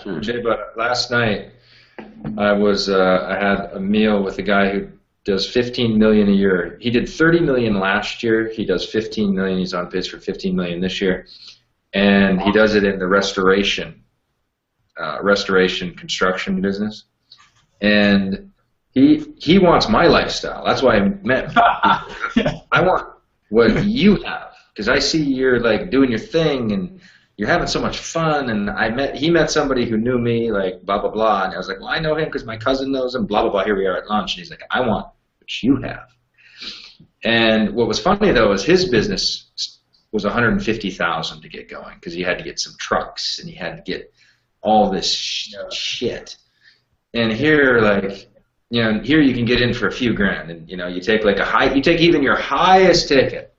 sure. Jay, but last night I had a meal with a guy who does 15 million a year. He did 30 million last year. He does 15 million. He's on pace for 15 million this year, and he does it in the restoration construction business. And he wants my lifestyle. That's why I met him. I want what you have, because I see you're like doing your thing and you're having so much fun. And he met somebody who knew me, like blah blah blah, and I was like, well, I know him because my cousin knows him. Blah blah blah. Here we are at lunch, and he's like, I want what you have. And what was funny though is his business was 150,000 to get going because he had to get some trucks and he had to get all this shit. And here, like, you know, here you can get in for a few grand, and you know, you take like you take even your highest ticket,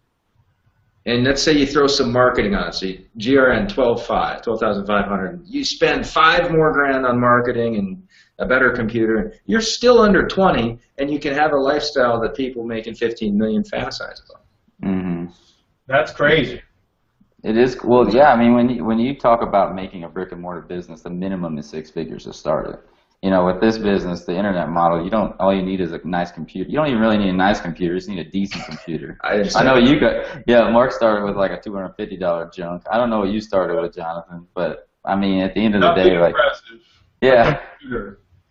and let's say you throw some marketing on it. So GRN 12,500. You spend 5 more grand on marketing and a better computer. You're still under 20, and you can have a lifestyle that people making 15 million fantasize about. Mm-hmm. That's crazy. It is. Well, yeah. I mean, when you talk about making a brick and mortar business, the minimum is 6 figures to start it. You know, with this business, the internet model, all you need is a nice computer. You don't even really need a nice computer. You just need a decent computer. I know you got. Yeah, Mark started with like a $250 junk. I don't know what you started with, Jonathan, but I mean, at the end of the day, like, yeah,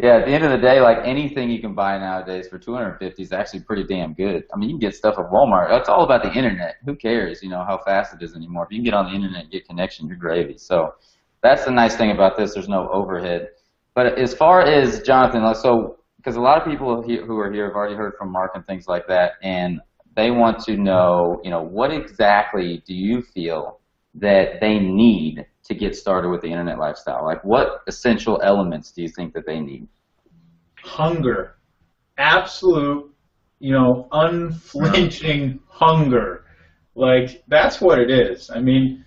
yeah. At the end of the day, like anything you can buy nowadays for $250 is actually pretty damn good. I mean, you can get stuff at Walmart. That's all about the internet. Who cares? You know how fast it is anymore. If you can get on the internet and get connection, you're gravy. So that's the nice thing about this. There's no overhead. But as far as Jonathan, so because a lot of people who are here have already heard from Mark and things like that, and they want to know, you know, what exactly do you feel that they need to get started with the internet lifestyle? Like, what essential elements do you think that they need? Hunger, absolute, you know, unflinching hunger. Like, that's what it is. I mean,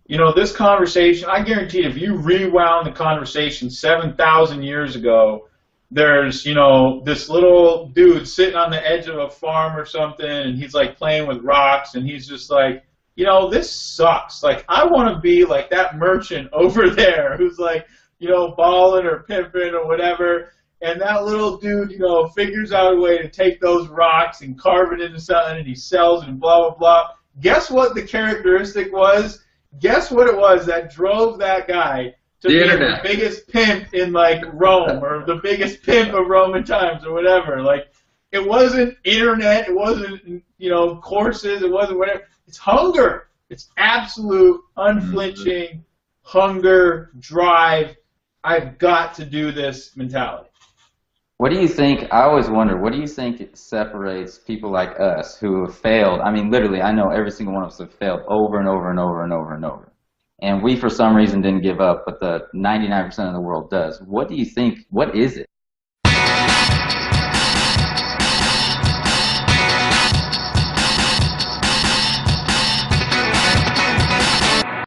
you know, this conversation, I guarantee if you rewound the conversation 7,000 years ago, there's, you know, this little dude sitting on the edge of a farm or something, and he's like playing with rocks, and he's just like, you know, this sucks. Like, I want to be like that merchant over there who's like, you know, balling or pimping or whatever, and that little dude, you know, figures out a way to take those rocks and carve it into something, and he sells it and blah, blah, blah. Guess what the characteristic was? Guess what it was that drove that guy to be the biggest pimp in, like, Rome, or the biggest pimp of Roman times, or whatever. Like, it wasn't internet, it wasn't, you know, courses, it wasn't whatever. It's hunger. It's absolute, unflinching hunger, drive, I've got to do this mentality. What do you think, I always wonder, what do you think separates people like us who have failed? I mean, literally, I know every single one of us have failed over and over and over and over and over. And we, for some reason, didn't give up, but the 99% of the world does. What do you think, what is it